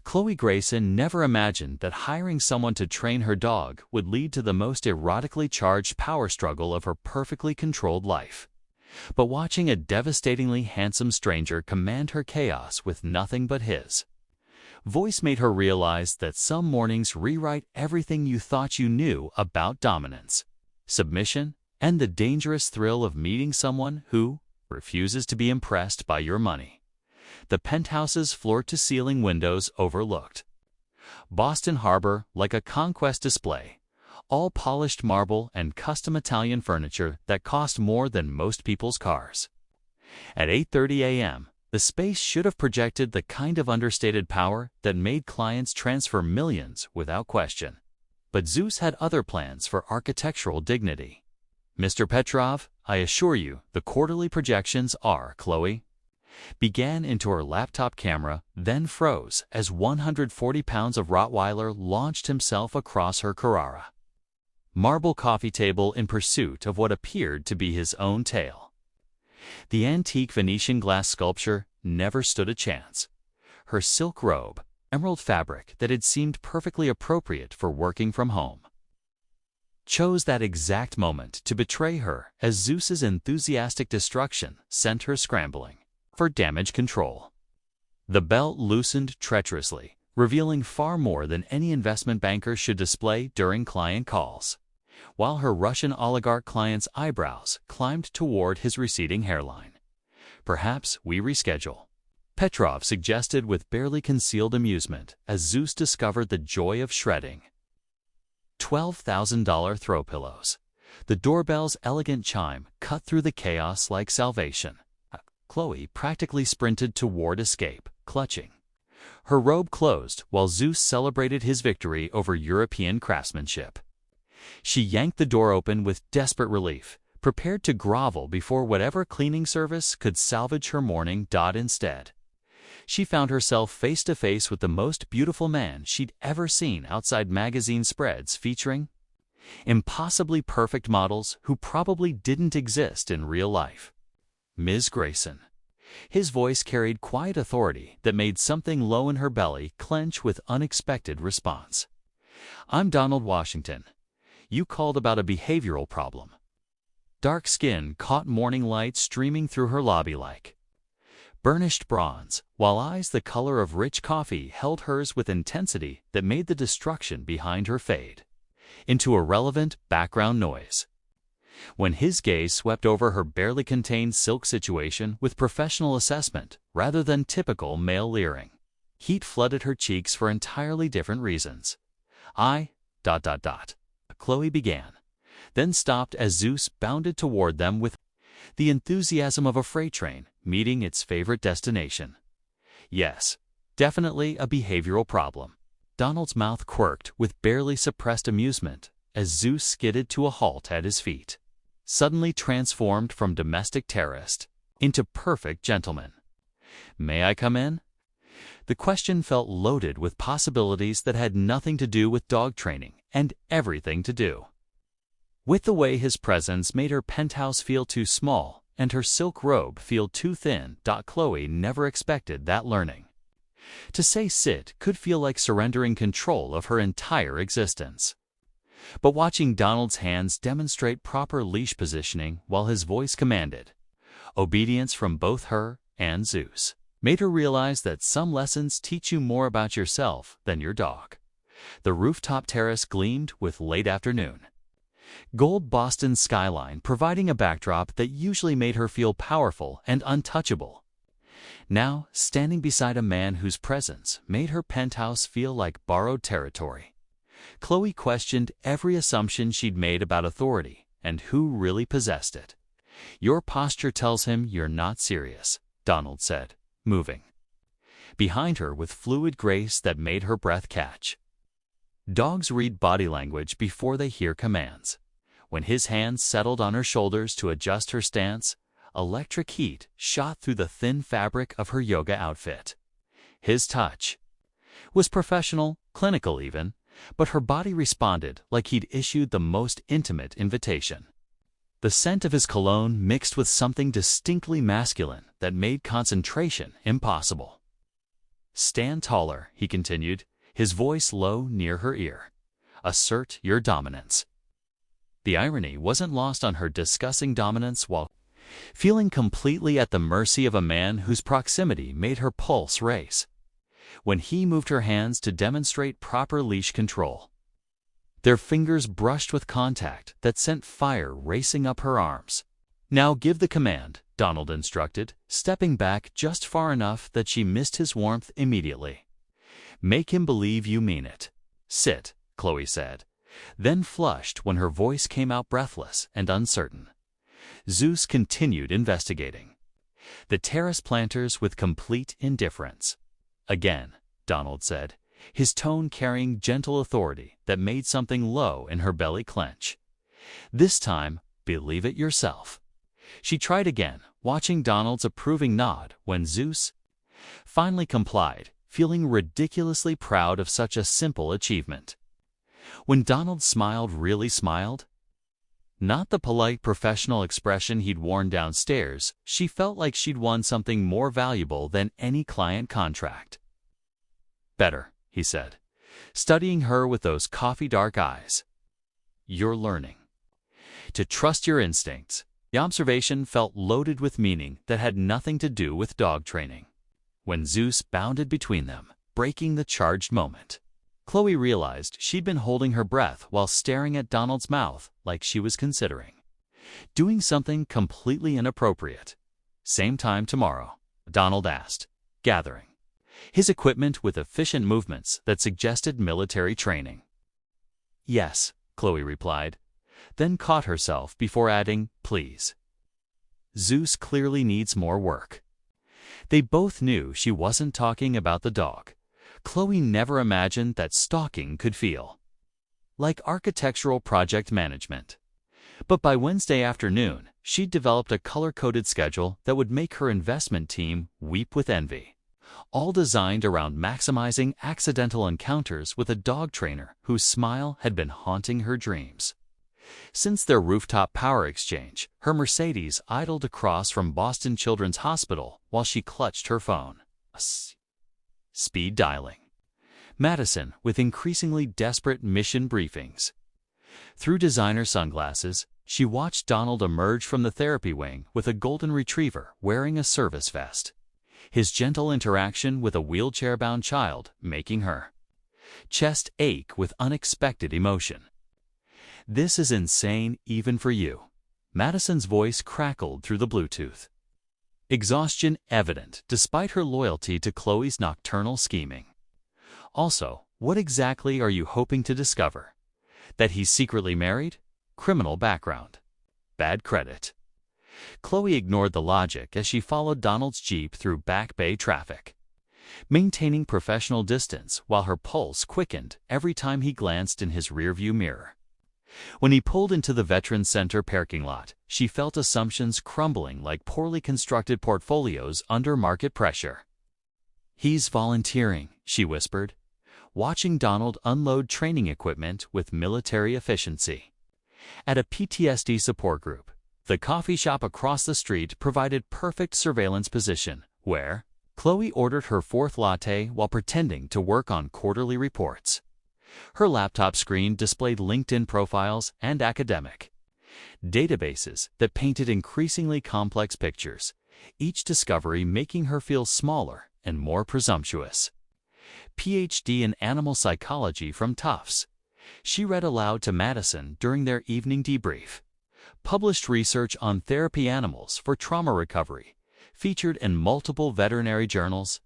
Chloe Grayson never imagined that hiring someone to train her dog would lead to the most erotically charged power struggle of her perfectly controlled life. But watching a devastatingly handsome stranger command her chaos with nothing but his voice made her realize that some mornings rewrite everything you thought you knew about dominance, submission, and the dangerous thrill of meeting someone who refuses to be impressed by your money. The penthouse's floor-to-ceiling windows overlooked Boston Harbor like a conquest display, all polished marble and custom Italian furniture that cost more than most people's cars. At 8:30 a.m., the space should have projected the kind of understated power that made clients transfer millions without question. But Zeus had other plans for architectural dignity. "Mr. Petrov, I assure you the quarterly projections are," Chloe began into her laptop camera, then froze as 140 pounds of Rottweiler launched himself across her Carrara marble coffee table in pursuit of what appeared to be his own tail. The antique Venetian glass sculpture never stood a chance. Her silk robe, emerald fabric that had seemed perfectly appropriate for working from home, chose that exact moment to betray her as Zeus's enthusiastic destruction sent her scrambling for damage control. The belt loosened treacherously, revealing far more than any investment banker should display during client calls, while her Russian oligarch client's eyebrows climbed toward his receding hairline. "Perhaps we reschedule," Petrov suggested with barely concealed amusement as Zeus discovered the joy of shredding $12,000 throw pillows. The doorbell's elegant chime cut through the chaos like salvation. Chloe practically sprinted toward escape, clutching her robe closed while Zeus celebrated his victory over European craftsmanship. She yanked the door open with desperate relief, prepared to grovel before whatever cleaning service could salvage her morning. Instead, she found herself face to face with the most beautiful man she'd ever seen outside magazine spreads featuring impossibly perfect models who probably didn't exist in real life. "Ms. Grayson." His voice carried quiet authority that made something low in her belly clench with unexpected response. "I'm Donald Washington. You called about a behavioral problem." Dark skin caught morning light streaming through her lobby like burnished bronze, while eyes the color of rich coffee held hers with intensity that made the destruction behind her fade into irrelevant background noise. When his gaze swept over her barely contained silk situation with professional assessment rather than typical male leering, heat flooded her cheeks for entirely different reasons. Chloe began, then stopped as Zeus bounded toward them with the enthusiasm of a freight train meeting its favorite destination. "Yes, definitely a behavioral problem." Donald's mouth quirked with barely suppressed amusement as Zeus skidded to a halt at his feet, suddenly transformed from domestic terrorist into perfect gentleman. "May I come in?" The question felt loaded with possibilities that had nothing to do with dog training and everything to do with the way his presence made her penthouse feel too small and her silk robe feel too thin. Chloe never expected that learning to say sit could feel like surrendering control of her entire existence. But watching Donald's hands demonstrate proper leash positioning while his voice commanded obedience from both her and Zeus made her realize that some lessons teach you more about yourself than your dog. The rooftop terrace gleamed with late afternoon gold Boston skyline providing a backdrop that usually made her feel powerful and untouchable. Now, standing beside a man whose presence made her penthouse feel like borrowed territory, Chloe questioned every assumption she'd made about authority and who really possessed it. "Your posture tells him you're not serious," Donald said, moving behind her with fluid grace that made her breath catch. Dogs read body language before they hear commands. When his hands settled on her shoulders to adjust her stance, electric heat shot through the thin fabric of her yoga outfit. His touch was professional, clinical even, but her body responded like he'd issued the most intimate invitation. The scent of his cologne mixed with something distinctly masculine that made concentration impossible. Stand taller, he continued, his voice low near her ear. Assert your dominance. The irony wasn't lost on her, discussing dominance while feeling completely at the mercy of a man whose proximity made her pulse race. When he moved her hands to demonstrate proper leash control, their fingers brushed with contact that sent fire racing up her arms. Now give the command, Donald instructed, stepping back just far enough that she missed his warmth immediately. Make him believe you mean it. Sit, Chloe said, then flushed when her voice came out breathless and uncertain. Zeus continued investigating the terrace planters with complete indifference. Again, Donald said, his tone carrying gentle authority that made something low in her belly clench. This time, believe it yourself. She tried again, watching Donald's approving nod when Zeus finally complied, feeling ridiculously proud of such a simple achievement. When Donald smiled, really smiled, not the polite professional expression he'd worn downstairs, she felt like she'd won something more valuable than any client contract. Better, he said, studying her with those coffee-dark eyes. You're learning to trust your instincts. The observation felt loaded with meaning that had nothing to do with dog training. When Zeus bounded between them, breaking the charged moment, Chloe realized she'd been holding her breath while staring at Donald's mouth like she was considering doing something completely inappropriate. Same time tomorrow, Donald asked, gathering his equipment with efficient movements that suggested military training. Yes, Chloe replied, then caught herself before adding, please. Zeus clearly needs more work. They both knew she wasn't talking about the dog. Chloe never imagined that stalking could feel like architectural project management. But by Wednesday afternoon, she'd developed a color-coded schedule that would make her investment team weep with envy, all designed around maximizing accidental encounters with a dog trainer whose smile had been haunting her dreams. Since their rooftop power exchange, her Mercedes idled across from Boston Children's Hospital while she clutched her phone. Speed dialing. Madison with increasingly desperate mission briefings. Through designer sunglasses, she watched Donald emerge from the therapy wing with a golden retriever wearing a service vest, his gentle interaction with a wheelchair-bound child making her chest ache with unexpected emotion. This is insane even for you. Madison's voice crackled through the Bluetooth. Exhaustion evident despite her loyalty to Chloe's nocturnal scheming. Also, what exactly are you hoping to discover? That he's secretly married? Criminal background. Bad credit. Chloe ignored the logic as she followed Donald's Jeep through Back Bay traffic, maintaining professional distance while her pulse quickened every time he glanced in his rearview mirror. When he pulled into the Veterans Center parking lot, she felt assumptions crumbling like poorly constructed portfolios under market pressure. He's volunteering, she whispered, watching Donald unload training equipment with military efficiency. At a PTSD support group, the coffee shop across the street provided perfect surveillance position where Chloe ordered her fourth latte while pretending to work on quarterly reports. Her laptop screen displayed LinkedIn profiles and academic databases that painted increasingly complex pictures, each discovery making her feel smaller and more presumptuous. PhD in animal psychology from Tufts, she read aloud to Madison during their evening debrief. Published research on therapy animals for trauma recovery, featured in multiple veterinary journals, ...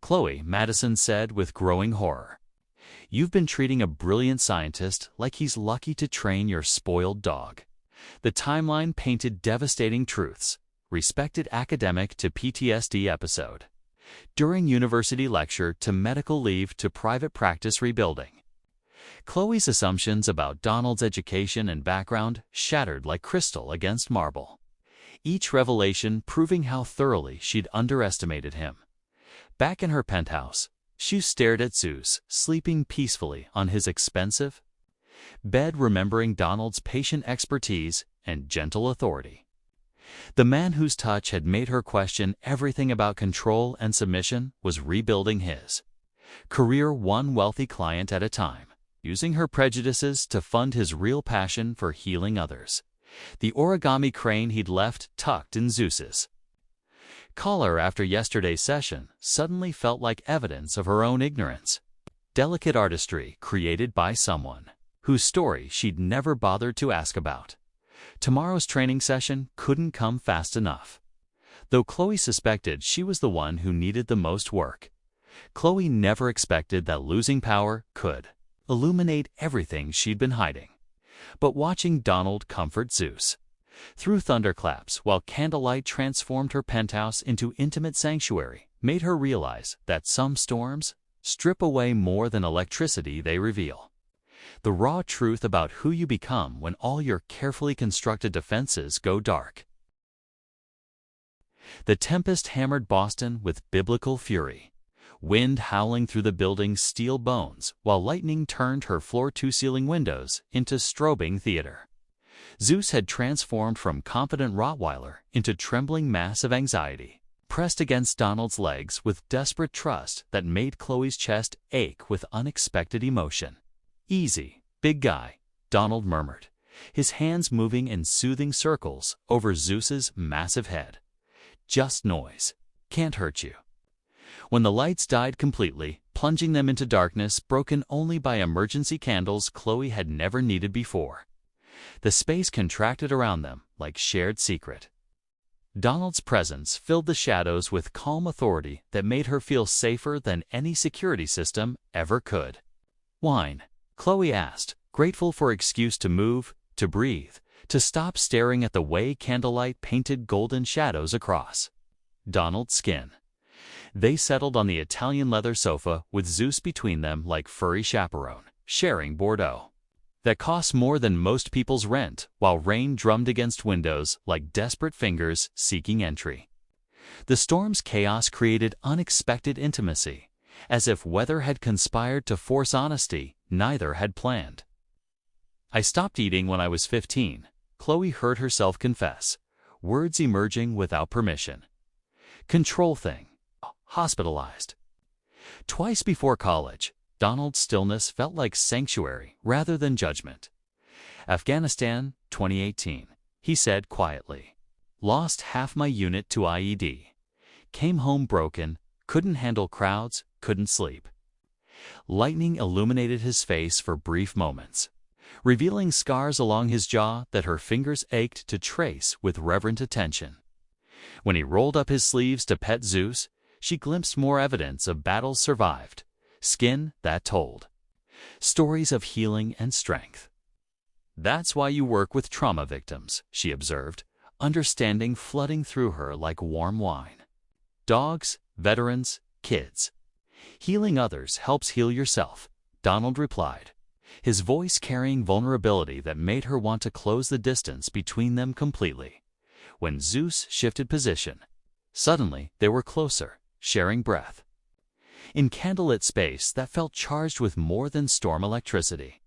Chloe, Madison said with growing horror. You've been treating a brilliant scientist like he's lucky to train your spoiled dog. The timeline painted devastating truths. Respected academic to PTSD episode. During university lecture to medical leave to private practice rebuilding. Chloe's assumptions about Donald's education and background shattered like crystal against marble. Each revelation proving how thoroughly she'd underestimated him. Back in her penthouse, she stared at Zeus, sleeping peacefully on his expensive bed, remembering Donald's patient expertise and gentle authority. The man whose touch had made her question everything about control and submission was rebuilding his career one wealthy client at a time, using her prejudices to fund his real passion for healing others. The origami crane he'd left tucked in Zeus's collar after yesterday's session suddenly felt like evidence of her own ignorance. Delicate artistry created by someone whose story she'd never bothered to ask about. Tomorrow's training session couldn't come fast enough. Though Chloe suspected she was the one who needed the most work, Chloe never expected that losing power could illuminate everything she'd been hiding. But watching Donald comfort Zeus through thunderclaps while candlelight transformed her penthouse into intimate sanctuary made her realize that some storms strip away more than electricity they reveal. The raw truth about who you become when all your carefully constructed defenses go dark. The tempest hammered Boston with biblical fury, wind howling through the building's steel bones while lightning turned her floor-to-ceiling windows into strobing theater. Zeus had transformed from confident Rottweiler into trembling mass of anxiety, pressed against Donald's legs with desperate trust that made Chloe's chest ache with unexpected emotion. "Easy, big guy," Donald murmured, his hands moving in soothing circles over Zeus's massive head. "Just noise. Can't hurt you." When the lights died completely, plunging them into darkness broken only by emergency candles Chloe had never needed before, the space contracted around them like shared secret. Donald's presence filled the shadows with calm authority that made her feel safer than any security system ever could. "Wine?" Chloe asked, grateful for excuse to move, to breathe, to stop staring at the way candlelight painted golden shadows across Donald's skin. They settled on the Italian leather sofa with Zeus between them like furry chaperone, sharing Bordeaux that cost more than most people's rent, while rain drummed against windows like desperate fingers seeking entry. The storm's chaos created unexpected intimacy, as if weather had conspired to force honesty neither had planned. "I stopped eating when I was 15, Chloe heard herself confess, words emerging without permission. "Control thing. Hospitalized." Twice before college, Donald's stillness felt like sanctuary rather than judgment. "Afghanistan, 2018, he said quietly. "Lost half my unit to IED. Came home broken, couldn't handle crowds, couldn't sleep." Lightning illuminated his face for brief moments, revealing scars along his jaw that her fingers ached to trace with reverent attention. When he rolled up his sleeves to pet Zeus, she glimpsed more evidence of battles survived, skin that told, stories of healing and strength. "That's why you work with trauma victims," she observed, understanding flooding through her like warm wine. "Dogs, veterans, kids. Healing others helps heal yourself," Donald replied, his voice carrying vulnerability that made her want to close the distance between them completely. When Zeus shifted position, suddenly they were closer, sharing breath. In candlelit space that felt charged with more than storm electricity.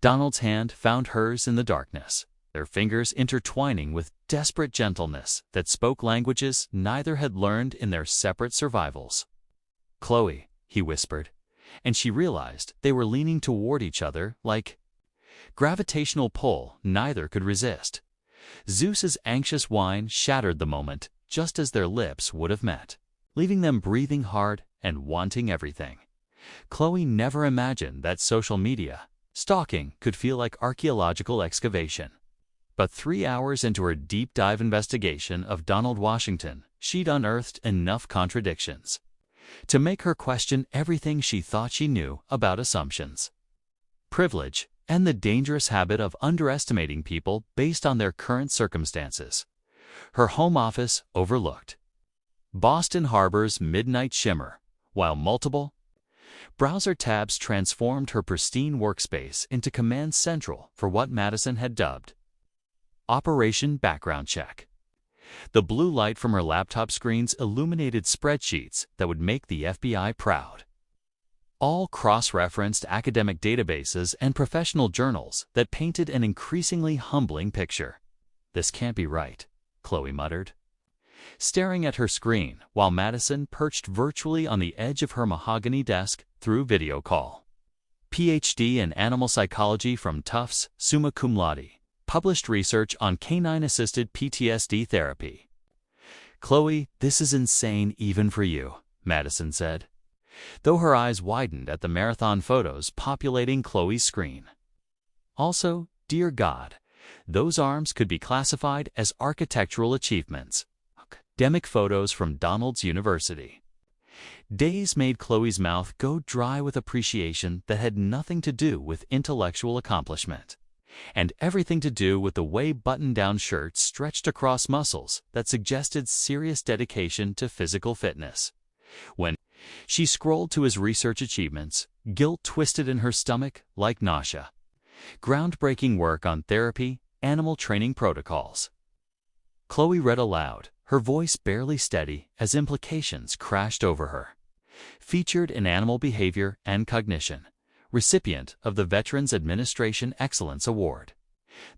Donald's hand found hers in the darkness, their fingers intertwining with desperate gentleness that spoke languages neither had learned in their separate survivals. "Chloe," he whispered, and she realized they were leaning toward each other like gravitational pull neither could resist. Zeus's anxious whine shattered the moment just as their lips would have met, leaving them breathing hard and wanting everything. Chloe never imagined that social media stalking could feel like archaeological excavation. But 3 hours into her deep dive investigation of Donald Washington, she'd unearthed enough contradictions to make her question everything she thought she knew about assumptions, privilege, and the dangerous habit of underestimating people based on their current circumstances. Her home office overlooked Boston Harbor's midnight shimmer, while multiple browser tabs transformed her pristine workspace into command central for what Madison had dubbed Operation Background Check. The blue light from her laptop screens illuminated spreadsheets that would make the FBI proud. All cross-referenced academic databases and professional journals that painted an increasingly humbling picture. "This can't be right," Chloe muttered, staring at her screen while Madison perched virtually on the edge of her mahogany desk through video call. PhD in animal psychology from Tufts, summa cum laude, published research on canine-assisted PTSD therapy. Chloe, this is insane even for you, Madison said, though her eyes widened at the marathon photos populating Chloe's screen. Also, dear God, those arms could be classified as architectural achievements. Academic photos from Donald's University. Days made Chloe's mouth go dry with appreciation that had nothing to do with intellectual accomplishment, and everything to do with the way button-down shirts stretched across muscles that suggested serious dedication to physical fitness. When she scrolled to his research achievements, guilt twisted in her stomach like nausea. Groundbreaking work on therapy, animal training protocols. Chloe read aloud, her voice barely steady as implications crashed over her. Featured in animal behavior and cognition, recipient of the Veterans Administration Excellence Award.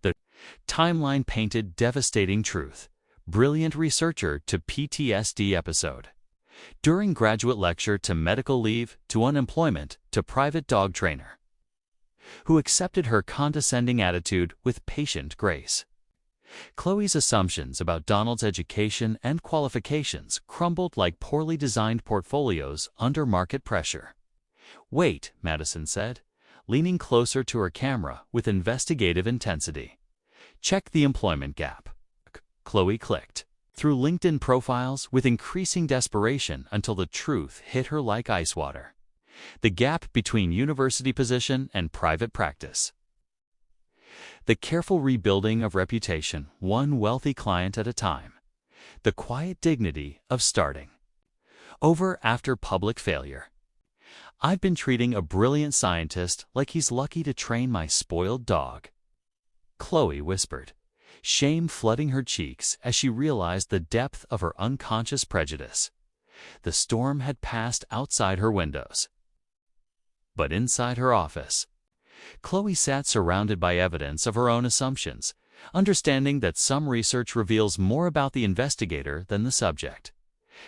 The timeline painted devastating truth. Brilliant researcher to PTSD episode. During graduate lecture to medical leave to unemployment to private dog trainer. Who accepted her condescending attitude with patient grace. Chloe's assumptions about Donald's education and qualifications crumbled like poorly designed portfolios under market pressure. Wait, Madison said, leaning closer to her camera with investigative intensity. Check the employment gap. Chloe clicked through LinkedIn profiles with increasing desperation until the truth hit her like ice water. The gap between university position and private practice. The careful rebuilding of reputation, one wealthy client at a time. The quiet dignity of starting over after public failure. I've been treating a brilliant scientist like he's lucky to train my spoiled dog. Chloe whispered, shame flooding her cheeks as she realized the depth of her unconscious prejudice. The storm had passed outside her windows. But inside her office, Chloe sat surrounded by evidence of her own assumptions, understanding that some research reveals more about the investigator than the subject.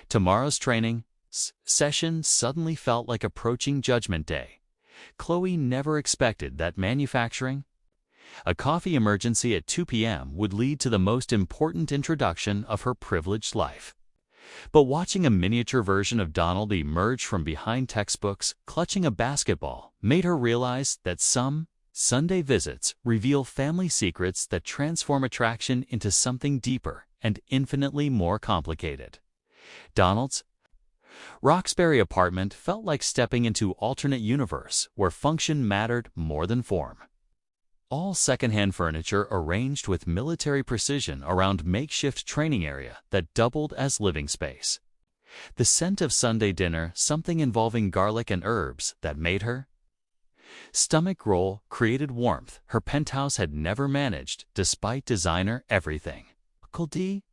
Tomorrow's training session suddenly felt like approaching Judgment Day. Chloe never expected that manufacturing a coffee emergency at 2 p.m. would lead to the most important introduction of her privileged life. But watching a miniature version of Donald emerge from behind textbooks, clutching a basketball, made her realize that some Sunday visits reveal family secrets that transform attraction into something deeper and infinitely more complicated. Donald's Roxbury apartment felt like stepping into alternate universe where function mattered more than form. All secondhand furniture arranged with military precision around makeshift training area that doubled as living space. The scent of Sunday dinner, something involving garlic and herbs that made her stomach roll, created warmth her penthouse had never managed despite designer everything. Uncle D,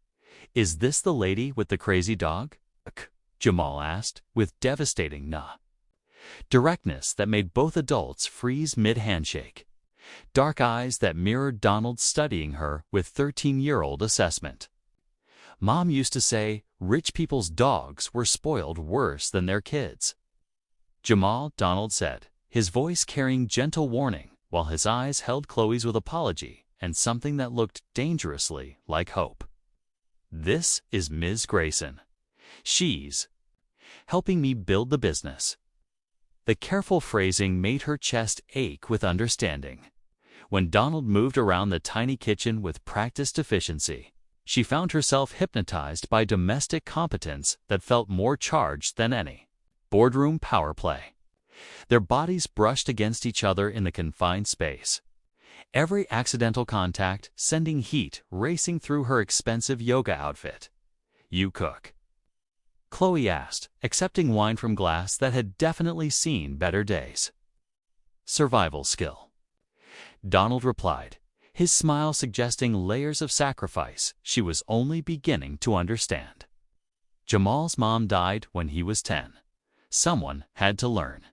is this the lady with the crazy dog? Jamal asked with devastating directness that made both adults freeze mid-handshake. Dark eyes that mirrored Donald studying her with 13-year-old assessment. Mom used to say rich people's dogs were spoiled worse than their kids. Jamal, Donald said, his voice carrying gentle warning while his eyes held Chloe's with apology and something that looked dangerously like hope. This is Ms. Grayson. She's helping me build the business. The careful phrasing made her chest ache with understanding. When Donald moved around the tiny kitchen with practiced efficiency, she found herself hypnotized by domestic competence that felt more charged than any boardroom power play. Their bodies brushed against each other in the confined space. Every accidental contact sending heat racing through her expensive yoga outfit. You cook? Chloe asked, accepting wine from glass that had definitely seen better days. Survival skill. Donald replied, his smile suggesting layers of sacrifice she was only beginning to understand. Jamal's mom died when he was 10. Someone had to learn.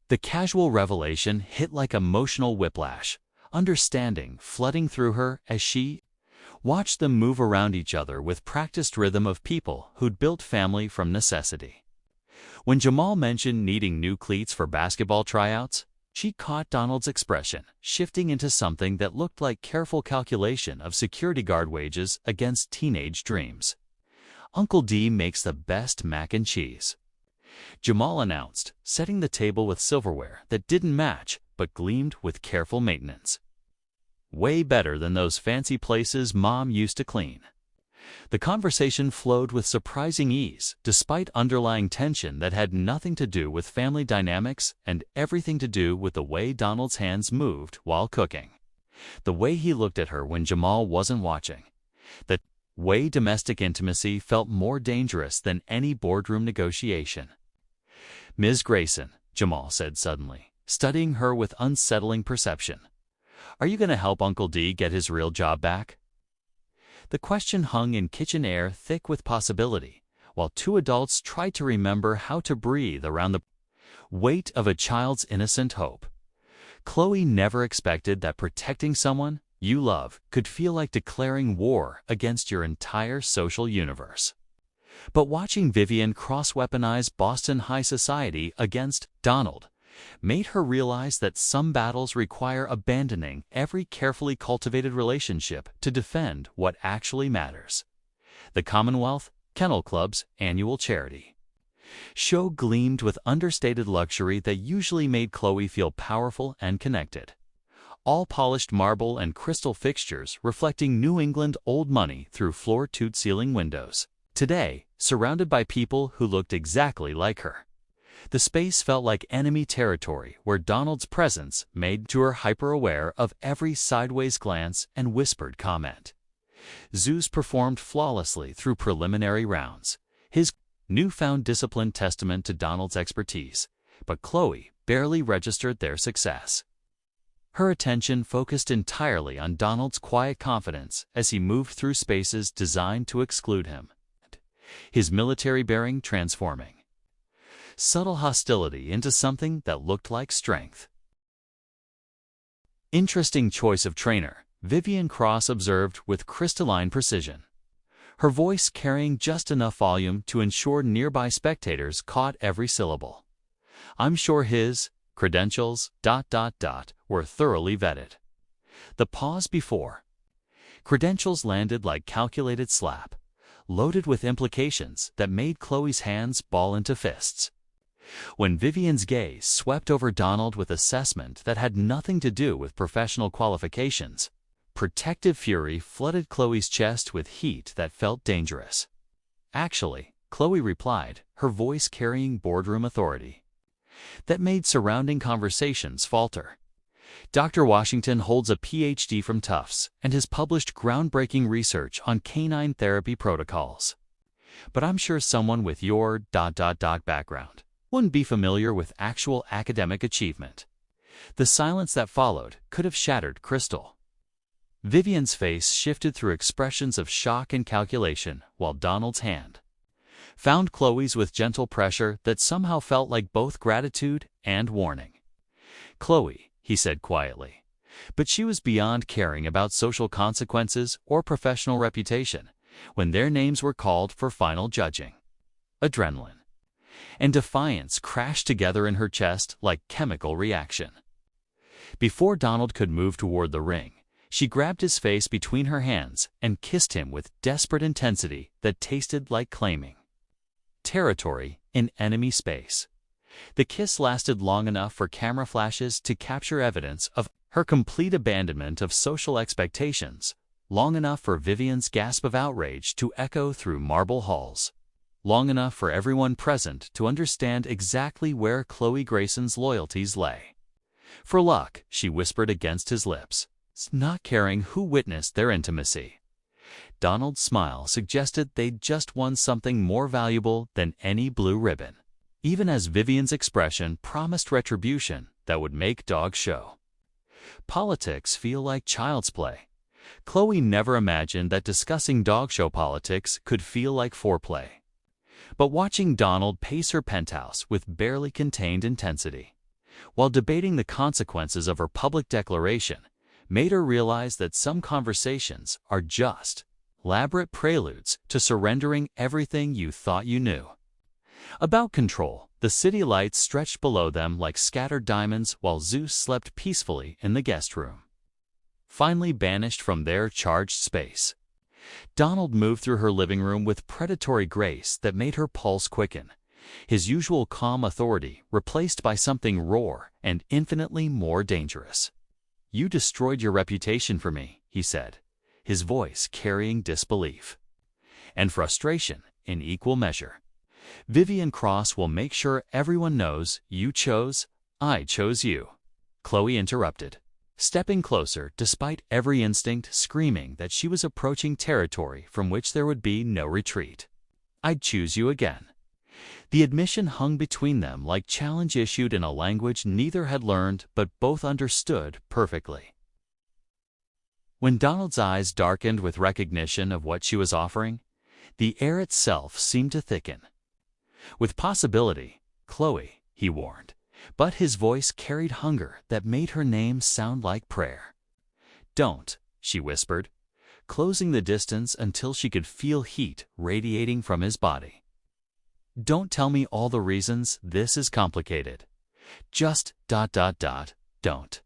The casual revelation hit like emotional whiplash, understanding flooding through her as she Watched them move around each other with practiced rhythm of people who'd built family from necessity. When Jamal mentioned needing new cleats for basketball tryouts, she caught Donald's expression, shifting into something that looked like careful calculation of security guard wages against teenage dreams. "Uncle D makes the best mac and cheese," Jamal announced, setting the table with silverware that didn't match but gleamed with careful maintenance. "Way better than those fancy places Mom used to clean." The conversation flowed with surprising ease, despite underlying tension that had nothing to do with family dynamics and everything to do with the way Donald's hands moved while cooking. The way he looked at her when Jamal wasn't watching. The way domestic intimacy felt more dangerous than any boardroom negotiation. "Ms. Grayson," Jamal said suddenly, studying her with unsettling perception, "are you going to help Uncle D get his real job back?" The question hung in kitchen air thick with possibility, while two adults tried to remember how to breathe around the weight of a child's innocent hope. Chloe never expected that protecting someone you love could feel like declaring war against your entire social universe. But watching Vivian cross-weaponize Boston high society against Donald made her realize that some battles require abandoning every carefully cultivated relationship to defend what actually matters. The Commonwealth Kennel Club's annual charity show gleamed with understated luxury that usually made Chloe feel powerful and connected. All polished marble and crystal fixtures reflecting New England old money through floor-to-ceiling windows. Today, surrounded by people who looked exactly like her. The space felt like enemy territory where Donald's presence made her hyper-aware of every sideways glance and whispered comment. Zeus performed flawlessly through preliminary rounds, his newfound discipline testament to Donald's expertise, but Chloe barely registered their success. Her attention focused entirely on Donald's quiet confidence as he moved through spaces designed to exclude him, his military bearing transforming subtle hostility into something that looked like strength. "Interesting choice of trainer," Vivian Cross observed with crystalline precision, her voice carrying just enough volume to ensure nearby spectators caught every syllable. "I'm sure his credentials ... were thoroughly vetted." The pause before credentials landed like calculated slap, loaded with implications that made Chloe's hands ball into fists. When Vivian's gaze swept over Donald with assessment that had nothing to do with professional qualifications, protective fury flooded Chloe's chest with heat that felt dangerous. "Actually," Chloe replied, her voice carrying boardroom authority that made surrounding conversations falter. "Dr. Washington holds a PhD from Tufts and has published groundbreaking research on canine therapy protocols. But I'm sure someone with your ... background wouldn't be familiar with actual academic achievement." The silence that followed could have shattered crystal. Vivian's face shifted through expressions of shock and calculation, while Donald's hand found Chloe's with gentle pressure that somehow felt like both gratitude and warning. "Chloe," he said quietly, but she was beyond caring about social consequences or professional reputation when their names were called for final judging. Adrenaline and defiance crashed together in her chest like chemical reaction. Before Donald could move toward the ring, she grabbed his face between her hands and kissed him with desperate intensity that tasted like claiming territory in enemy space. The kiss lasted long enough for camera flashes to capture evidence of her complete abandonment of social expectations, long enough for Vivian's gasp of outrage to echo through marble halls, long enough for everyone present to understand exactly where Chloe Grayson's loyalties lay. "For luck," she whispered against his lips, not caring who witnessed their intimacy. Donald's smile suggested they'd just won something more valuable than any blue ribbon, even as Vivian's expression promised retribution that would make dogs show. Politics feel like child's play. Chloe never imagined that discussing dog show politics could feel like foreplay. But watching Donald pace her penthouse with barely contained intensity, while debating the consequences of her public declaration, made her realize that some conversations are just elaborate preludes to surrendering everything you thought you knew. About control, the city lights stretched below them like scattered diamonds while Zeus slept peacefully in the guest room. Finally banished from their charged space, Donald moved through her living room with predatory grace that made her pulse quicken, his usual calm authority replaced by something raw and infinitely more dangerous. "You destroyed your reputation for me," he said, his voice carrying disbelief and frustration in equal measure. "Vivian Cross will make sure everyone knows I chose you," Chloe interrupted, stepping closer despite every instinct screaming that she was approaching territory from which there would be no retreat. "I'd choose you again." The admission hung between them like challenge issued in a language neither had learned but both understood perfectly. When Donald's eyes darkened with recognition of what she was offering, the air itself seemed to thicken. "With possibility, Chloe," he warned, but his voice carried hunger that made her name sound like prayer. "Don't," she whispered, closing the distance until she could feel heat radiating from his body. "Don't tell me all the reasons this is complicated. Just ... don't."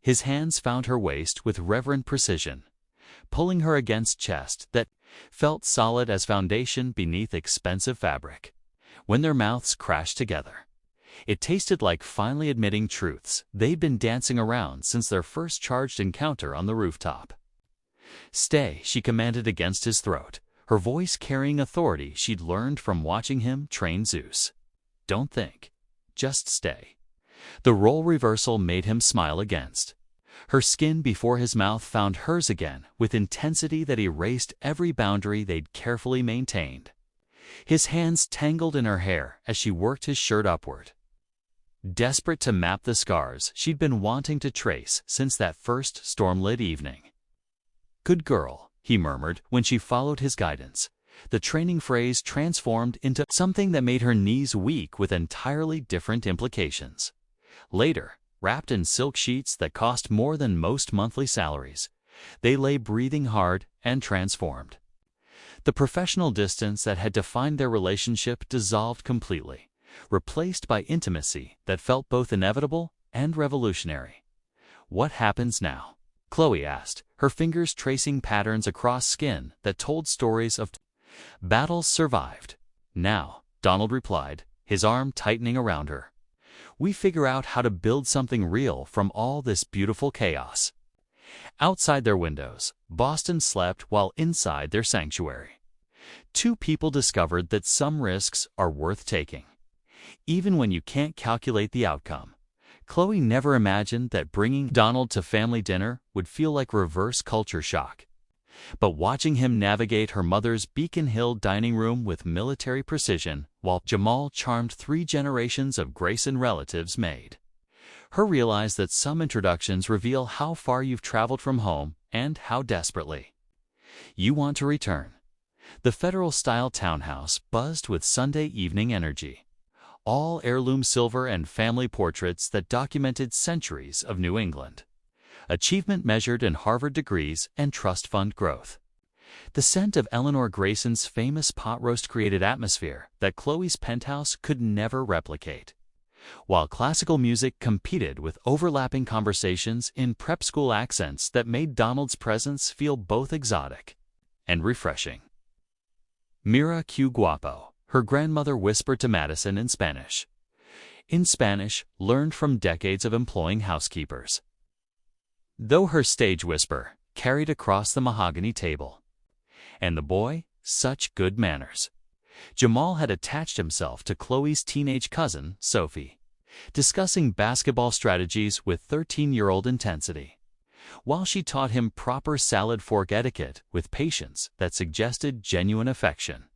His hands found her waist with reverent precision, pulling her against chest that felt solid as foundation beneath expensive fabric. When their mouths crashed together, it tasted like finally admitting truths they'd been dancing around since their first charged encounter on the rooftop. "Stay," she commanded against his throat, her voice carrying authority she'd learned from watching him train Zeus. "Don't think. Just stay." The role reversal made him smile against. Her skin before his mouth found hers again with intensity that erased every boundary they'd carefully maintained. His hands tangled in her hair as she worked his shirt upward, desperate to map the scars she'd been wanting to trace since that first storm-lit evening. "Good girl," he murmured when she followed his guidance, the training phrase transformed into something that made her knees weak with entirely different implications. Later, wrapped in silk sheets that cost more than most monthly salaries, they lay breathing hard and transformed. The professional distance that had defined their relationship dissolved completely, replaced by intimacy that felt both inevitable and revolutionary. "What happens now?" Chloe asked, her fingers tracing patterns across skin that told stories of battles survived. "Now," Donald replied, his arm tightening around her, "we figure out how to build something real from all this beautiful chaos." Outside their windows, Boston slept while inside their sanctuary. Two people discovered that some risks are worth taking, even when you can't calculate the outcome. Chloe never imagined that bringing Donald to family dinner would feel like reverse culture shock. But watching him navigate her mother's Beacon Hill dining room with military precision while Jamal charmed 3 generations of Grayson relatives made her realize that some introductions reveal how far you've traveled from home and how desperately you want to return. The Federal-style townhouse buzzed with Sunday evening energy, all heirloom silver and family portraits that documented centuries of New England achievement measured in Harvard degrees and trust fund growth. The scent of Eleanor Grayson's famous pot roast created atmosphere that Chloe's penthouse could never replicate, while classical music competed with overlapping conversations in prep school accents that made Donald's presence feel both exotic and refreshing. "Mira que guapo," her grandmother whispered to Madison in Spanish. In Spanish, learned from decades of employing housekeepers, though her stage whisper carried across the mahogany table. And the boy, such good manners. Jamal had attached himself to Chloe's teenage cousin, Sophie, discussing basketball strategies with 13-year-old intensity, while she taught him proper salad fork etiquette with patience that suggested genuine affection.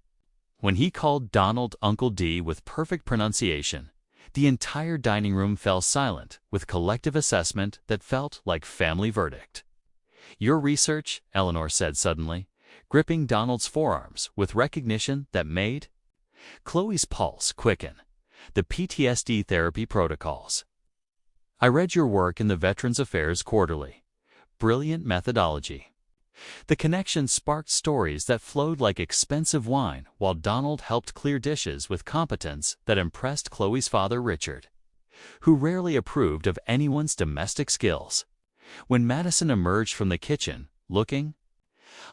When he called Donald Uncle D with perfect pronunciation, the entire dining room fell silent with collective assessment that felt like family verdict. "Your research," Eleanor said suddenly, gripping Donald's forearms with recognition that made Chloe's pulse quicken. "The PTSD therapy protocols. I read your work in the Veterans Affairs Quarterly. brilliant methodology. The connection sparked stories that flowed like expensive wine, while Donald helped clear dishes with competence that impressed Chloe's father, Richard, who rarely approved of anyone's domestic skills. When Madison emerged from the kitchen, looking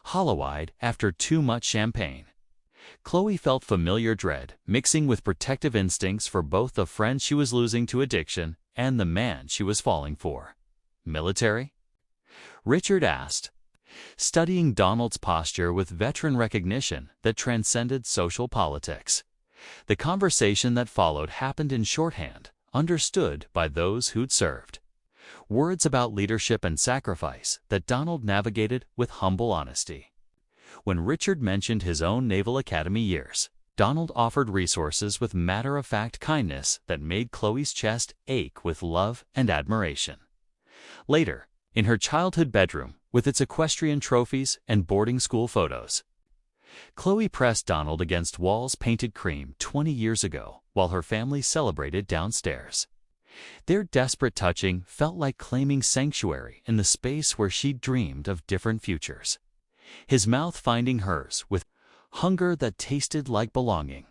hollow-eyed after too much champagne, Chloe felt familiar dread, mixing with protective instincts for both the friend she was losing to addiction and the man she was falling for. "Military?" Richard asked, studying Donald's posture with veteran recognition that transcended social politics. The conversation that followed happened in shorthand, understood by those who'd served. Words about leadership and sacrifice that Donald navigated with humble honesty. When Richard mentioned his own Naval Academy years, Donald offered resources with matter-of-fact kindness that made Chloe's chest ache with love and admiration. Later, in her childhood bedroom, with its equestrian trophies and boarding school photos, Chloe pressed Donald against walls painted cream 20 years ago while her family celebrated downstairs. Their desperate touching felt like claiming sanctuary in the space where she'd dreamed of different futures. His mouth finding hers with hunger that tasted like belonging.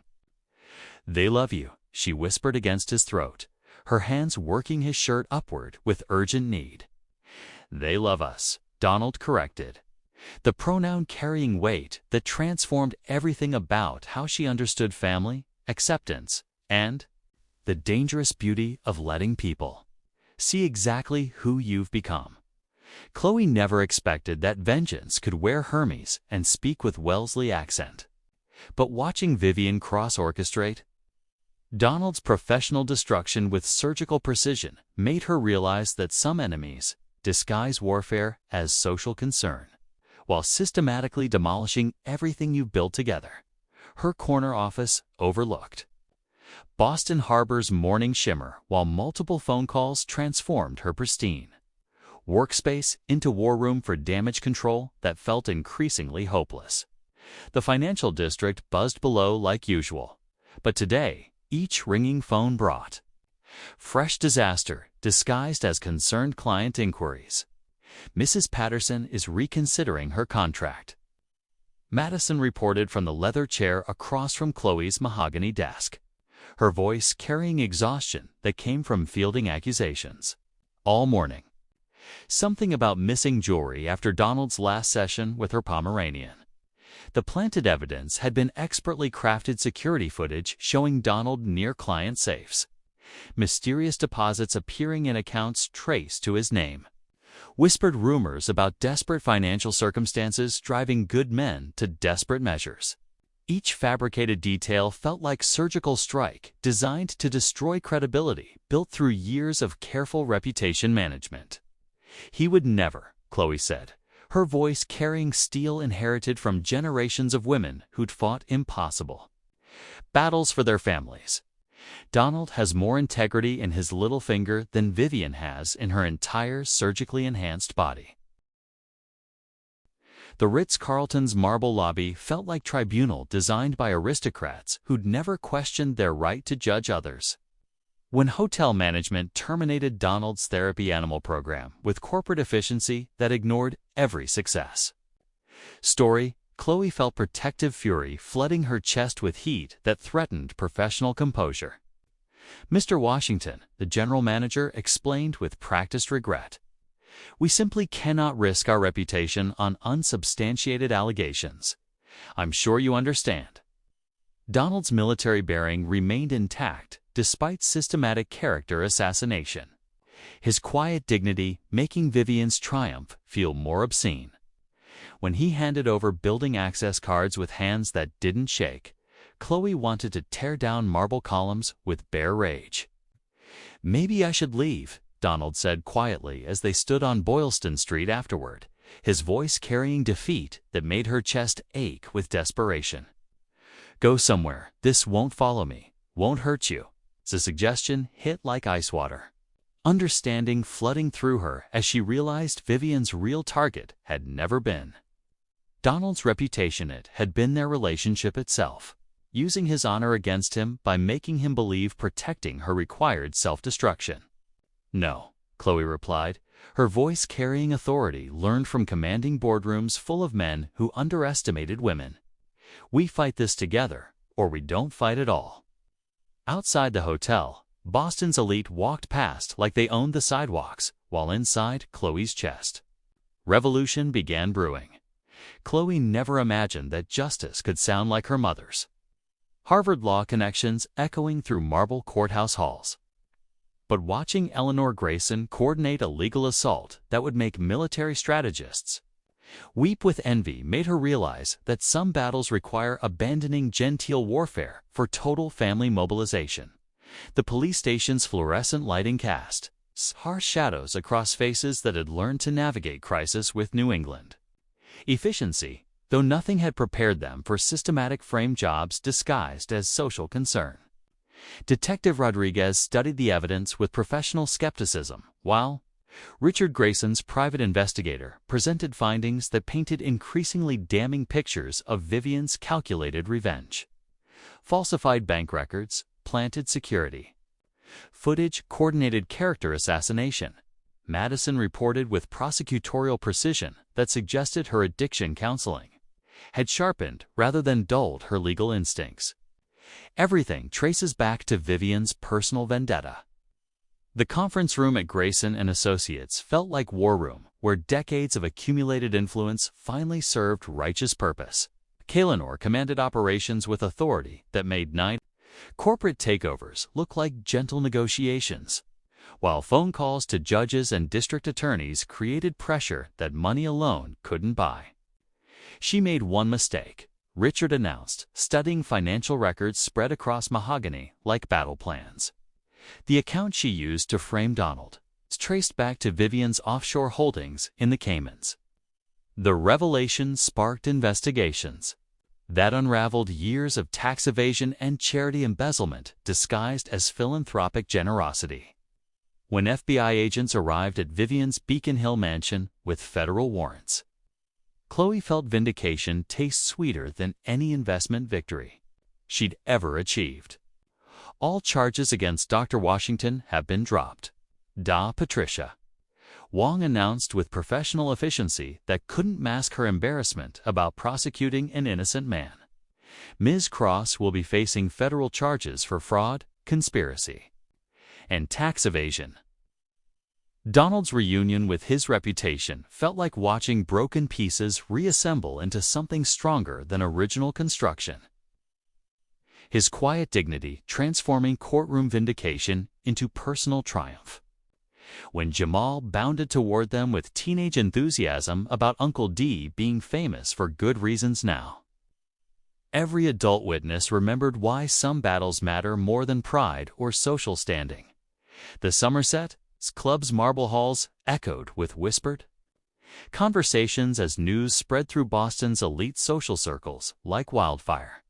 "They love you," she whispered against his throat, her hands working his shirt upward with urgent need. "They love us," Donald corrected, the pronoun carrying weight that transformed everything about how she understood family, acceptance, and the dangerous beauty of letting people see exactly who you've become. Chloe never expected that vengeance could wear Hermes and speak with Wellesley accent. But watching Vivian cross-orchestrate Donald's professional destruction with surgical precision made her realize that some enemies disguise warfare as social concern, while systematically demolishing everything you've built together. Her corner office overlooked Boston Harbor's morning shimmer, while multiple phone calls transformed her pristine workspace into war room for damage control that felt increasingly hopeless. The financial district buzzed below like usual, but today each ringing phone brought fresh disaster disguised as concerned client inquiries. "Mrs. Patterson is reconsidering her contract," Madison reported from the leather chair across from Chloe's mahogany desk, her voice carrying exhaustion that came from fielding accusations all morning. Something about missing jewelry after Donald's last session with her Pomeranian. The planted evidence had been expertly crafted security footage showing Donald near client safes, mysterious deposits appearing in accounts traced to his name, whispered rumors about desperate financial circumstances driving good men to desperate measures. Each fabricated detail felt like surgical strike designed to destroy credibility built through years of careful reputation management. "He would never," Chloe said, her voice carrying steel inherited from generations of women who'd fought impossible battles for their families. "Donald has more integrity in his little finger than Vivian has in her entire surgically enhanced body." The Ritz-Carlton's marble lobby felt like tribunal designed by aristocrats who'd never questioned their right to judge others. When hotel management terminated Donald's therapy animal program with corporate efficiency that ignored every success story, Chloe felt protective fury flooding her chest with heat that threatened professional composure. Mr. Washington, the general manager, explained with practiced regret, "We simply cannot risk our reputation on unsubstantiated allegations. I'm sure you understand." Donald's military bearing remained intact despite systematic character assassination, his quiet dignity making Vivian's triumph feel more obscene. When he handed over building access cards with hands that didn't shake, Chloe wanted to tear down marble columns with bare rage. "Maybe I should leave," Donald said quietly as they stood on Boylston Street afterward, his voice carrying defeat that made her chest ache with desperation. "Go somewhere. This won't follow me, won't hurt you." The suggestion hit like ice water, understanding flooding through her as she realized Vivian's real target had never been Donald's reputation. It had been their relationship itself, using his honor against him by making him believe protecting her required self-destruction. "No," Chloe replied, her voice carrying authority learned from commanding boardrooms full of men who underestimated women. "We fight this together, or we don't fight at all." Outside the hotel, Boston's elite walked past like they owned the sidewalks, while inside Chloe's chest, revolution began brewing. Chloe never imagined that justice could sound like her mother's. Harvard Law connections echoing through marble courthouse halls. But watching Eleanor Grayson coordinate a legal assault that would make military strategists weep with envy made her realize that some battles require abandoning genteel warfare for total family mobilization. The police station's fluorescent lighting cast harsh shadows across faces that had learned to navigate crisis with New England efficiency, though nothing had prepared them for systematic frame jobs disguised as social concern. Detective Rodriguez studied the evidence with professional skepticism, while Richard Grayson's private investigator presented findings that painted increasingly damning pictures of Vivian's calculated revenge. Falsified bank records, planted security footage, coordinated character assassination. Madison reported with prosecutorial precision that suggested her addiction counseling had sharpened rather than dulled her legal instincts. Everything traces back to Vivian's personal vendetta. The conference room at Grayson and Associates felt like war room, where decades of accumulated influence finally served righteous purpose. Kalanor commanded operations with authority that made corporate takeovers look like gentle negotiations, while phone calls to judges and district attorneys created pressure that money alone couldn't buy. She made one mistake, Richard announced, studying financial records spread across mahogany like battle plans. The account she used to frame Donald is traced back to Vivian's offshore holdings in the Caymans. The revelation sparked investigations that unraveled years of tax evasion and charity embezzlement disguised as philanthropic generosity. When FBI agents arrived at Vivian's Beacon Hill mansion with federal warrants, Chloe felt vindication taste sweeter than any investment victory she'd ever achieved. All charges against Dr. Washington have been dropped. Da Patricia. Wong announced with professional efficiency that couldn't mask her embarrassment about prosecuting an innocent man. Ms. Cross will be facing federal charges for fraud, conspiracy, and tax evasion. Donald's reunion with his reputation felt like watching broken pieces reassemble into something stronger than original construction. His quiet dignity transforming courtroom vindication into personal triumph. When Jamal bounded toward them with teenage enthusiasm about Uncle D being famous for good reasons now, every adult witness remembered why some battles matter more than pride or social standing. The Somerset Club's marble halls echoed with whispered conversations as news spread through Boston's elite social circles like wildfire.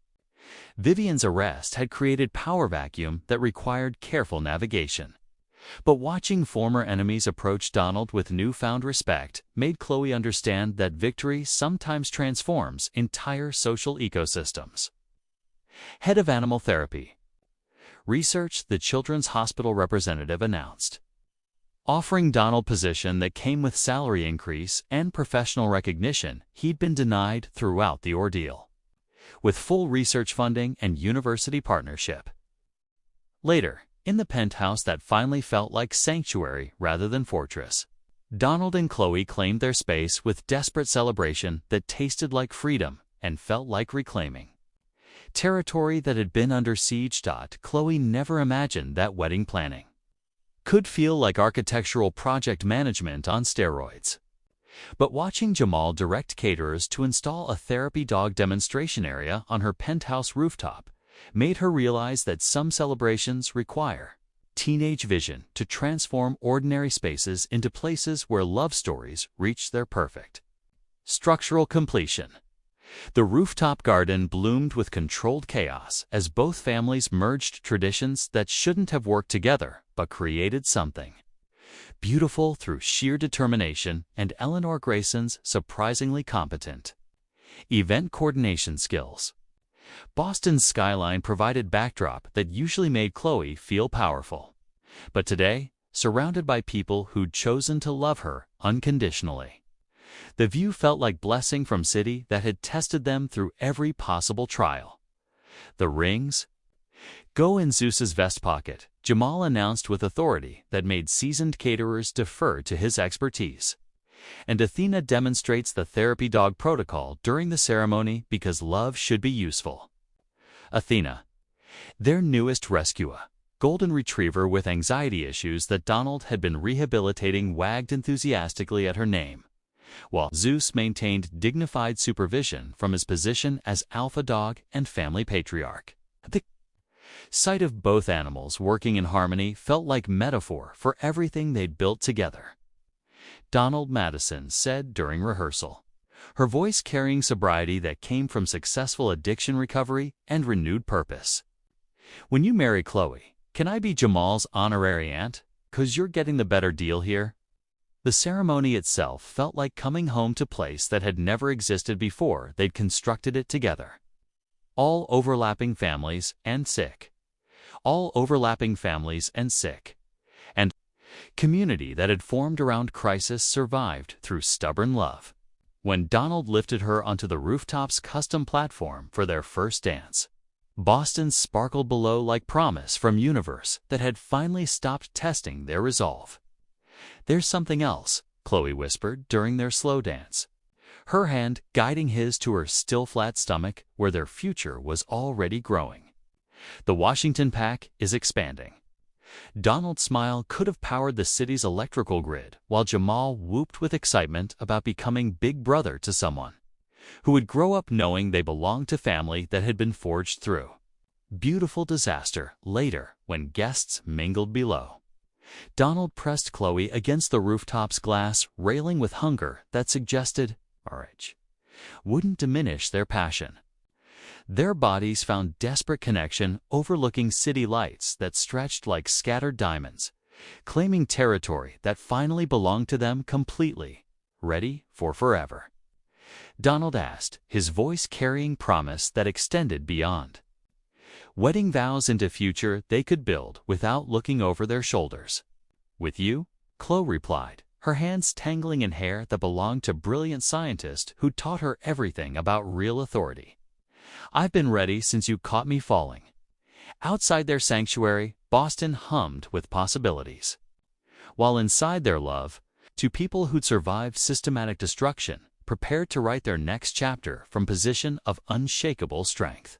Vivian's arrest had created power vacuum that required careful navigation. But watching former enemies approach Donald with newfound respect made Chloe understand that victory sometimes transforms entire social ecosystems. Head of Animal Therapy Research, the Children's Hospital representative announced, offering Donald position that came with salary increase and professional recognition he'd been denied throughout the ordeal, with full research funding and university partnership. Later, in the penthouse that finally felt like sanctuary rather than fortress, Donald and Chloe claimed their space with desperate celebration that tasted like freedom and felt like reclaiming territory that had been under siege. Chloe never imagined that wedding planning could feel like architectural project management on steroids. But watching Jamal direct caterers to install a therapy dog demonstration area on her penthouse rooftop made her realize that some celebrations require teenage vision to transform ordinary spaces into places where love stories reach their perfect structural completion. The rooftop garden bloomed with controlled chaos as both families merged traditions that shouldn't have worked together but created something beautiful through sheer determination and Eleanor Grayson's surprisingly competent event coordination skills. Boston's skyline provided backdrop that usually made Chloe feel powerful. But today, surrounded by people who'd chosen to love her unconditionally. The view felt like blessing from city that had tested them through every possible trial. The rings go in Zeus's vest pocket, Jamal announced with authority that made seasoned caterers defer to his expertise. And Athena demonstrates the therapy dog protocol during the ceremony because love should be useful. Athena, their newest rescuer, golden retriever with anxiety issues that Donald had been rehabilitating, wagged enthusiastically at her name, while Zeus maintained dignified supervision from his position as alpha dog and family patriarch. The sight of both animals working in harmony felt like metaphor for everything they'd built together. Donald Madison said during rehearsal, her voice carrying sobriety that came from successful addiction recovery and renewed purpose. When you marry Chloe, can I be Jamal's honorary aunt? 'Cause you're getting the better deal here. The ceremony itself felt like coming home to a place that had never existed before they'd constructed it together. All overlapping families and sick. And community that had formed around crisis survived through stubborn love. When Donald lifted her onto the rooftop's custom platform for their first dance, Boston sparkled below like promise from universe that had finally stopped testing their resolve. There's something else, Chloe whispered during their slow dance, her hand guiding his to her still flat stomach where their future was already growing. The Washington pack is expanding. Donald's smile could have powered the city's electrical grid, while Jamal whooped with excitement about becoming big brother to someone who would grow up knowing they belonged to family that had been forged through beautiful disaster. Later, when guests mingled below, Donald pressed Chloe against the rooftop's glass railing with hunger that suggested marriage wouldn't diminish their passion. Their bodies found desperate connection overlooking city lights that stretched like scattered diamonds, claiming territory that finally belonged to them completely, ready for forever. Donald asked, his voice carrying promise that extended beyond wedding vows into future they could build without looking over their shoulders. With you? Chloe replied, her hands tangling in hair that belonged to a brilliant scientist who taught her everything about real authority. I've been ready since you caught me falling. Outside their sanctuary, Boston hummed with possibilities. While inside their love, to people who'd survived systematic destruction, prepared to write their next chapter from a position of unshakable strength.